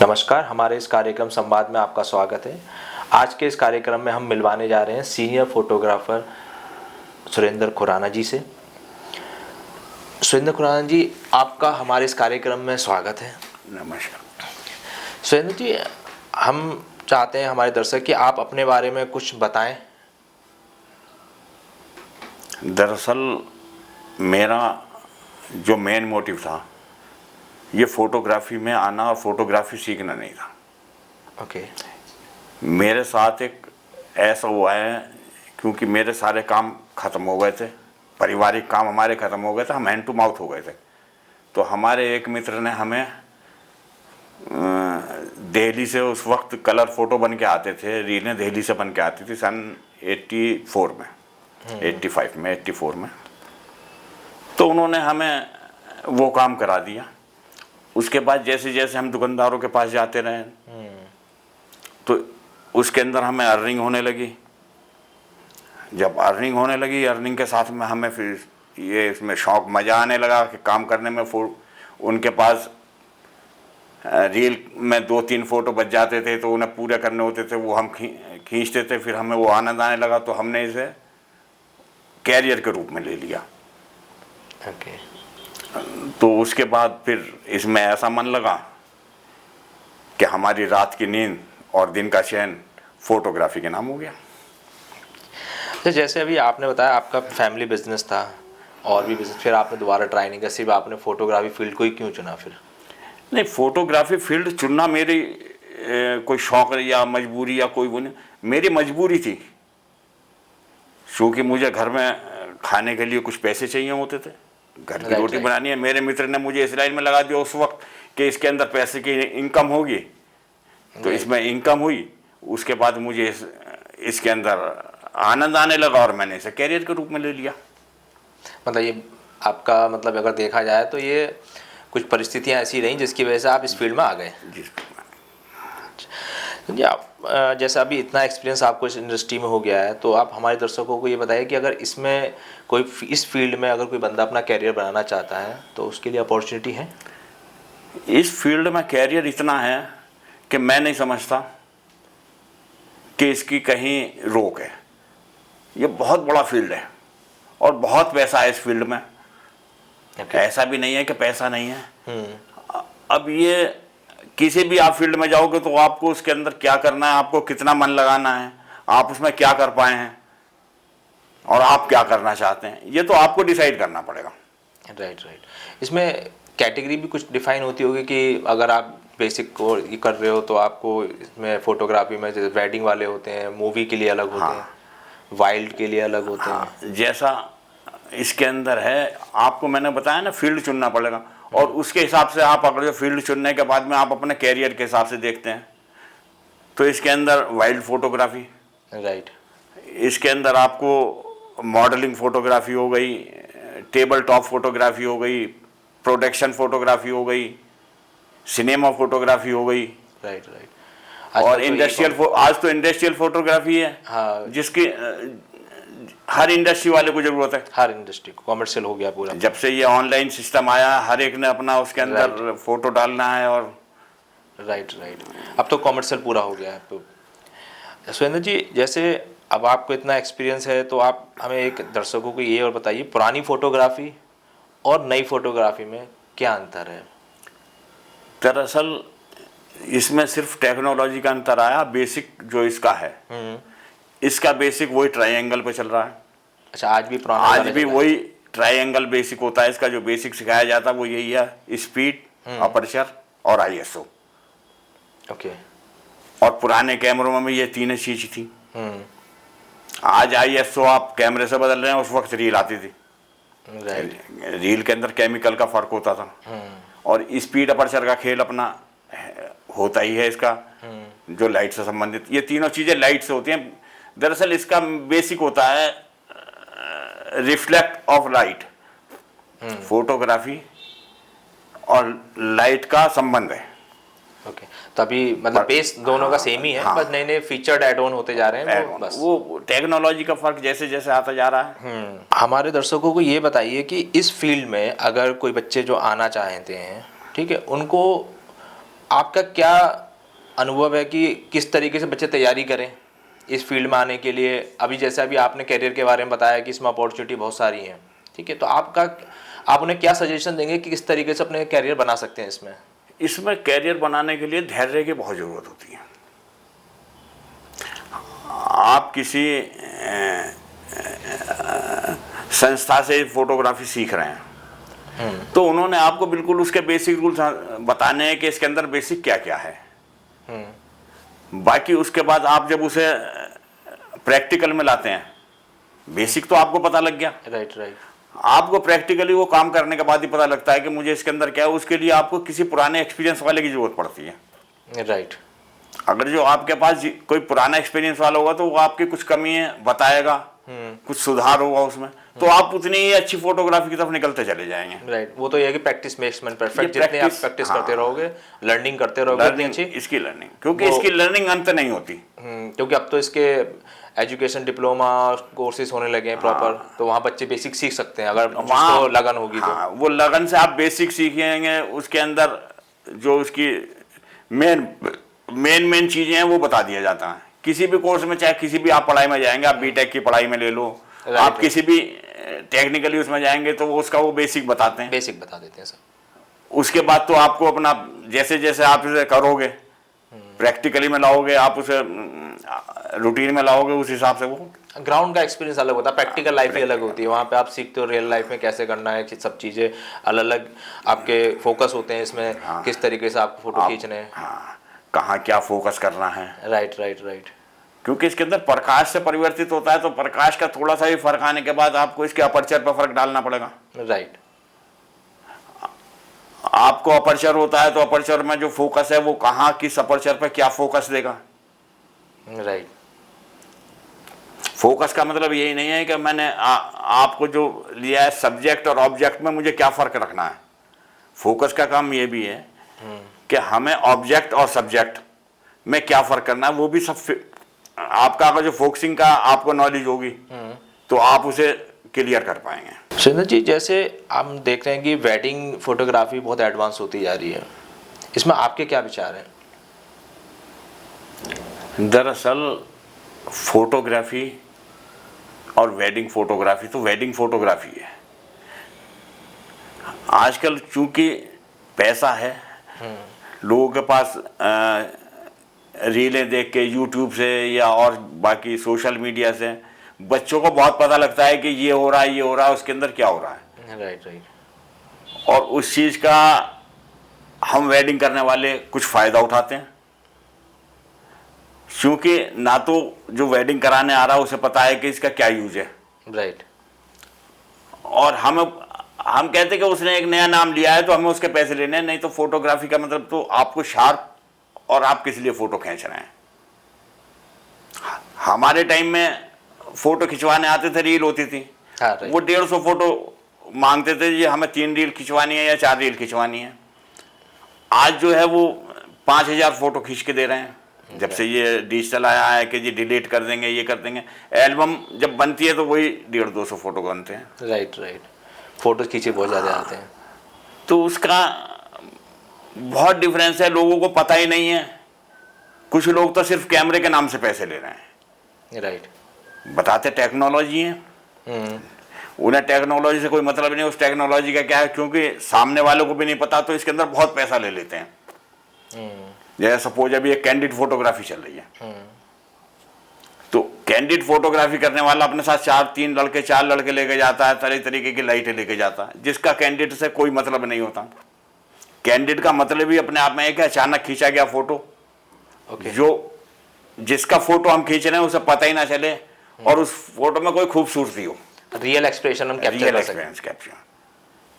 नमस्कार, हमारे इस कार्यक्रम संवाद में आपका स्वागत है। आज के इस कार्यक्रम में हम मिलवाने जा रहे हैं सीनियर फोटोग्राफर सुरेंद्र खुराना जी से। सुरेंद्र खुराना जी, आपका हमारे इस कार्यक्रम में स्वागत है। नमस्कार। सुरेंद्र जी, हम चाहते हैं हमारे दर्शक कि आप अपने बारे में कुछ बताएं। दरअसल मेरा जो मेन मोटिव था, ये फोटोग्राफी में आना और फोटोग्राफी सीखना नहीं था। ओके। मेरे साथ एक ऐसा हुआ है, क्योंकि मेरे सारे काम ख़त्म हो गए थे, पारिवारिक काम हमारे ख़त्म हो गए थे, हम हैंड टू माउथ हो गए थे। तो हमारे एक मित्र ने हमें दिल्ली से, उस वक्त कलर फ़ोटो बन के आते थे, रीलें दिल्ली से बन के आती थी सन 84 में, 85 में, 84 में। तो उन्होंने हमें वो काम करा दिया। उसके बाद जैसे जैसे हम दुकानदारों के पास जाते रहे, तो उसके अंदर हमें अर्निंग होने लगी। जब अर्निंग होने लगी, अर्निंग के साथ में हमें फिर ये इसमें शौक़, मज़ा आने लगा कि काम करने में। उनके पास रील में 2-3 फ़ोटो बच जाते थे, तो उन्हें पूरे करने होते थे, वो हम खींचते थे। फिर हमें वो आनंद आने लगा, तो हमने इसे कैरियर के रूप में ले लिया। ओके। तो उसके बाद फिर इसमें ऐसा मन लगा कि हमारी रात की नींद और दिन का चैन फोटोग्राफी के नाम हो गया। तो जैसे अभी आपने बताया आपका फैमिली बिजनेस था और भी बिजनेस, फिर आपने दोबारा ट्राई नहीं किया, सिर्फ आपने फोटोग्राफी फील्ड को ही क्यों चुना फिर? नहीं, फोटोग्राफी फील्ड चुनना मेरी कोई शौक़ या मजबूरी या कोई वो नहीं, मेरी मजबूरी थी। क्योंकि मुझे घर में खाने के लिए कुछ पैसे चाहिए होते थे, घर की रोटी बनानी है। मेरे मित्र ने मुझे इस लाइन में लगा दिया उस वक्त कि इसके अंदर पैसे की इनकम होगी, तो इसमें इनकम हुई। उसके बाद मुझे इसके अंदर आनंद आने लगा और मैंने इसे कैरियर के रूप में ले लिया। मतलब ये आपका, मतलब अगर देखा जाए तो ये कुछ परिस्थितियां ऐसी रहीं जिसकी वजह से आप इस फील्ड में आ गए। जी, आप जैसे अभी इतना एक्सपीरियंस आपको इस इंडस्ट्री में हो गया है, तो आप हमारे दर्शकों को ये बताइए कि अगर इसमें कोई, इस फील्ड में अगर कोई बंदा अपना कैरियर बनाना चाहता है तो उसके लिए अपॉर्चुनिटी है? इस फील्ड में कैरियर इतना है कि मैं नहीं समझता कि इसकी कहीं रोक है। ये बहुत बड़ा फील्ड है और बहुत पैसा है इस फील्ड में। ऐसा भी नहीं है कि पैसा नहीं है। अब ये किसी भी आप फील्ड में जाओगे तो आपको उसके अंदर क्या करना है, आपको कितना मन लगाना है, आप उसमें क्या कर पाए हैं और आप क्या करना चाहते हैं, ये तो आपको डिसाइड करना पड़ेगा। राइट। इसमें कैटेगरी भी कुछ डिफाइन होती होगी कि अगर आप बेसिक को ये कर रहे हो तो आपको इसमें फोटोग्राफी में जैसे वेडिंग वाले होते हैं, मूवी के लिए अलग होते हैं, वाइल्ड के लिए अलग होते हैं। जैसा इसके अंदर है, आपको मैंने बताया ना, फील्ड चुनना पड़ेगा। और उसके हिसाब से आप अगर जो फील्ड चुनने के बाद में आप अपने कैरियर के हिसाब से देखते हैं, तो इसके अंदर वाइल्ड फोटोग्राफी, राइट, इसके अंदर आपको मॉडलिंग फोटोग्राफी हो गई, टेबल टॉप फोटोग्राफी हो गई, प्रोडक्शन फोटोग्राफी हो गई, सिनेमा फोटोग्राफी हो गई। राइट। और इंडस्ट्रियल, आज तो इंडस्ट्रियल फोटोग्राफी है। हाँ, जिसकी हर इंडस्ट्री वाले को जरूरत है। हर इंडस्ट्री को कॉमर्शियल हो गया पूरा। जब से ये ऑनलाइन सिस्टम आया, हर एक ने अपना उसके अंदर फोटो डालना है। और राइट, अब तो कॉमर्शियल पूरा हो गया है। तो सुरेंद्र जी, जैसे अब आपको इतना एक्सपीरियंस है, तो आप हमें एक दर्शकों को ये और बताइए, पुरानी फोटोग्राफी और नई फोटोग्राफी में क्या अंतर है? दरअसल इसमें सिर्फ टेक्नोलॉजी का अंतर आया। बेसिक जो इसका है, इसका बेसिक वही ट्रायंगल पे चल रहा है। अच्छा, आज भी पुराना? आज भी वही ट्रायंगल बेसिक होता है। इसका जो बेसिक सिखाया जाता है वो यही है, स्पीड, अपर्चर और आईएसओ। ओके। और पुराने कैमरों में ये तीनों चीज थी। आज आईएसओ आप कैमरे से बदल रहे हैं, उस वक्त रील आती थी। रील के अंदर केमिकल का फर्क होता था। और स्पीड अपर्चर का खेल अपना होता ही है इसका, जो लाइट से संबंधित। ये तीनों चीजें लाइट से होती हैं। दरअसल इसका बेसिक होता है रिफ्लेक्ट ऑफ लाइट। फोटोग्राफी और लाइट का संबंध है। ओके। तो अभी मतलब बेस दोनों का सेम ही है। हाँ, बस नए नए फीचर्ड एड ऑन होते जा रहे हैं। वो टेक्नोलॉजी का फर्क जैसे जैसे आता जा रहा है। हमारे दर्शकों को ये बताइए कि इस फील्ड में अगर कोई बच्चे जो आना चाहते हैं, ठीक है, उनको आपका क्या अनुभव है कि किस तरीके से बच्चे तैयारी करें इस फील्ड में आने के लिए? अभी जैसे अभी आपने करियर के बारे में बताया कि इसमें अपॉर्चुनिटी बहुत सारी हैं, ठीक है, तो आप उन्हें क्या सजेशन देंगे कि किस तरीके से अपने करियर बना सकते हैं इसमें? इसमें कैरियर बनाने के लिए धैर्य की बहुत ज़रूरत होती है। आप किसी संस्था से फोटोग्राफी सीख रहे हैं तो उन्होंने आपको बिल्कुल उसके बेसिक रूल्स बताने हैं कि इसके अंदर बेसिक क्या क्या है। बाकी उसके बाद आप जब उसे प्रैक्टिकल में लाते हैं, बेसिक तो आपको पता लग गया, राइट राइट, आपको प्रैक्टिकली वो काम करने के बाद ही पता लगता है कि मुझे इसके अंदर क्या है। उसके लिए आपको किसी पुराने एक्सपीरियंस वाले की जरूरत पड़ती है। राइट। अगर जो आपके पास कोई पुराना एक्सपीरियंस वाला होगा तो वो आपकी कुछ कमियां बताएगा, कुछ सुधार होगा उसमें, तो आप उतनी ही अच्छी फोटोग्राफी की तरफ निकलते चले जाएंगे। राइट, वो तो ये है कि प्रैक्टिस मेक्स मैन परफेक्ट। जितने आप प्रैक्टिस करते रहोगे, लर्निंग करते रहोगे उतनी अच्छी इसकी लर्निंग, क्योंकि इसकी लर्निंग अंत नहीं होती। क्योंकि अब तो इसके एजुकेशन डिप्लोमा कोर्सेज होने लगे हैं प्रॉपर, तो वहाँ बच्चे बेसिक सीख सकते हैं अगर जिसको लगन होगी तो। वो लगन से आप बेसिक सीखेंगे, उसके अंदर जो उसकी मेन चीजें हैं वो बता दिया जाता है। किसी भी कोर्स में, चाहे किसी भी आप पढ़ाई में जाएंगे, आप बीटेक की पढ़ाई में ले लो, आप किसी भी टेक्निकली उसमें जाएंगे तो उसका वो बेसिक बताते हैं, बेसिक बता देते हैं सर। उसके बाद तो आपको अपना जैसे जैसे आप इसे करोगे, प्रैक्टिकली में लाओगे, आप उसे रूटीन में लाओगे, उस हिसाब से वो ग्राउंड का एक्सपीरियंस अलग होता है, प्रैक्टिकल लाइफ ही अलग होती है। वहाँ पे आप सीखते हो रियल लाइफ में कैसे करना है, सब चीज़ें अलग अलग आपके फोकस होते हैं इसमें। किस तरीके से आपको फोटो खींचने हैं, कहाँ क्या फोकस करना है। Right right right. क्योंकि इसके अंदर प्रकाश से परिवर्तित होता है, तो प्रकाश का थोड़ा सा भी फर्क आने के बाद आपको इसके अपर्चर पर फर्क डालना पड़ेगा। राइट, आपको अपर्चर होता है तो अपर्चर में जो फोकस है वो कहाँ, किस अपर्चर पर क्या फोकस देगा। राइट, फोकस का मतलब यही नहीं है कि मैंने आपको जो लिया है सब्जेक्ट और ऑब्जेक्ट में मुझे क्या फर्क रखना है। फोकस का काम ये भी है कि हमें ऑब्जेक्ट और सब्जेक्ट में क्या फर्क करना है, वो भी सब आपका अगर जो फोकसिंग का आपको नॉलेज होगी तो आप उसे क्लियर कर पाएंगे। सुरेंद्र जी, जैसे हम देख रहे हैं कि वेडिंग फोटोग्राफी बहुत एडवांस होती जा रही है, इसमें आपके क्या विचार हैं? दरअसल फोटोग्राफी और वेडिंग फोटोग्राफी तो वेडिंग फोटोग्राफी है। आजकल चूंकि पैसा है, लोगों के पास रीलें देख के यूट्यूब से या और बाकी सोशल मीडिया से बच्चों को बहुत पता लगता है कि ये हो रहा है, ये हो रहा है, उसके अंदर क्या हो रहा है। Right right. और उस चीज़ का हम वेडिंग करने वाले कुछ फ़ायदा उठाते हैं, क्योंकि ना तो जो वेडिंग कराने आ रहा है उसे पता है कि इसका क्या यूज है। राइट। और हम कहते हैं कि उसने एक नया नाम लिया है तो हमें उसके पैसे लेने हैं। नहीं तो फोटोग्राफी का मतलब तो आपको शार्प, और आप किस लिए फोटो खींच रहे हैं। हमारे टाइम में फोटो खिंचवाने आते थे, रील होती थी, वो 150 फोटो मांगते थे, ये हमें 3 रील खिंचवानी है या 4 रील खिंचवानी है। आज जो है वो 5000 फोटो खींच के दे रहे हैं। जब से ये डिजिटल आया है कि जी डिलीट कर देंगे, ये कर देंगे, एल्बम जब बनती है तो वही 150-200 फोटो बनते हैं। राइट राइट, फोटो खींचे बहुत ज़्यादा आते हैं, तो उसका बहुत डिफरेंस है, लोगों को पता ही नहीं है। कुछ लोग तो सिर्फ कैमरे के नाम से पैसे ले रहे हैं। राइट। बताते टेक्नोलॉजी है, उन्हें टेक्नोलॉजी से कोई मतलब नहीं, उस टेक्नोलॉजी का क्या है, क्योंकि सामने वालों को भी नहीं पता तो इसके अंदर बहुत पैसा ले लेते हैं। जैसे सपोज अभी एक कैंडिड फोटोग्राफी चल रही है, तो कैंडिड फोटोग्राफी करने वाला अपने साथ 4 लड़के लेके जाता है, तरह तरीके की लाइटें लेके जाता है, जिसका कैंडिड से कोई मतलब नहीं होता। कैंडिड का मतलब ही अपने आप में है कि अचानक खींचा गया फोटो, जो जिसका फोटो हम खींच रहे हैं उसे पता ही ना चले और उस फोटो में कोई खूबसूरती हो, रियल एक्सप्रेशन हम कैप्चर कर सकें।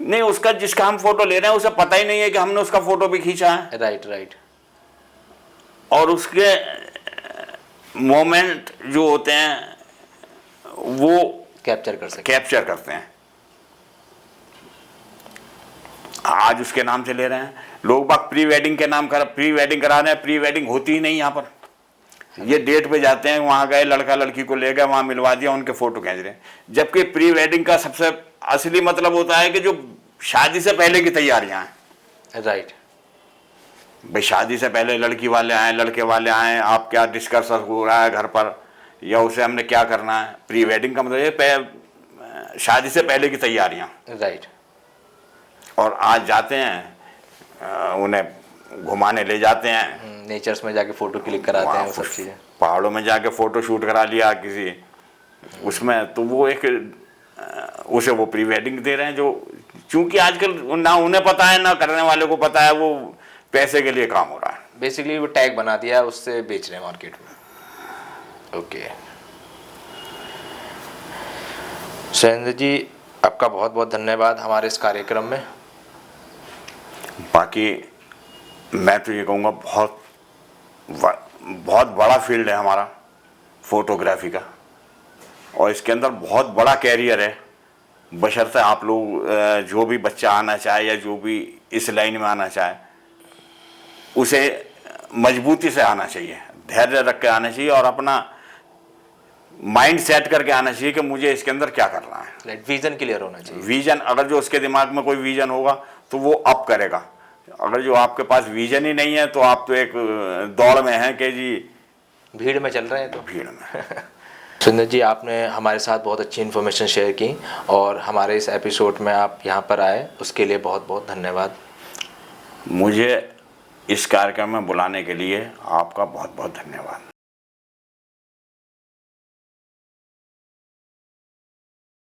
नहीं, उसका जिसका हम फोटो ले रहे हैं उसे पता ही नहीं है कि हमने उसका फोटो भी खींचा है। Right right. और उसके मोमेंट जो होते हैं वो कैप्चर करते हैं। आज उसके नाम से ले रहे हैं लोग बाग, प्री वेडिंग के नाम प्री वेडिंग करा रहे हैं। प्री वेडिंग होती ही नहीं यहाँ पर। ये डेट पे जाते हैं, वहाँ गए, लड़का लड़की को ले गए, वहाँ मिलवा दिया, उनके फोटो खींच रहे हैं। जबकि प्री वेडिंग का सबसे असली मतलब होता है कि जो शादी से पहले की तैयारियां हैं। राइट। भाई शादी से पहले लड़की वाले आए, लड़के वाले आए, आप क्या डिस्कस हो रहा है घर पर, या उसे हमने क्या करना है। प्री वेडिंग का मतलब ये शादी से पहले की तैयारियां। राइट। और आज जाते हैं, उन्हें घुमाने ले जाते हैं, नेचर्स में जाके फ़ोटो क्लिक कराते हैं, वो सब चीज़ें। पहाड़ों में जाके फ़ोटो शूट करा लिया किसी उसमें, तो वो एक उसे वो प्री वेडिंग दे रहे हैं, जो चूंकि आजकल ना उन्हें पता है ना करने वाले को पता है, वो पैसे के लिए काम हो रहा है। बेसिकली वो टैग बना दिया है, उससे बेच रहे हैं मार्केट में। ओके सुरेंद्र जी, आपका बहुत बहुत धन्यवाद हमारे इस कार्यक्रम में। बाकी मैं तो ये कहूँगा बहुत बड़ा फील्ड है हमारा फोटोग्राफी का, और इसके अंदर बहुत बड़ा कैरियर है। बशर्ते आप लोग जो भी बच्चा आना चाहे या जो भी इस लाइन में आना चाहे, उसे मजबूती से आना चाहिए, धैर्य रख के आना चाहिए, और अपना माइंड सेट करके आना चाहिए कि मुझे इसके अंदर क्या करना है। विजन क्लियर होना चाहिए। विजन, अगर जो उसके दिमाग में कोई विजन होगा तो वो अप करेगा। अगर जो आपके पास विजन ही नहीं है तो आप तो एक दौड़ में हैं कि जी भीड़ में चल रहे हैं। तो भीड़ में सुरेंद्र जी, आपने हमारे साथ बहुत अच्छी इन्फॉर्मेशन शेयर की और हमारे इस एपिसोड में आप यहाँ पर आए, उसके लिए बहुत बहुत धन्यवाद। मुझे इस कार्यक्रम में बुलाने के लिए आपका बहुत बहुत धन्यवाद।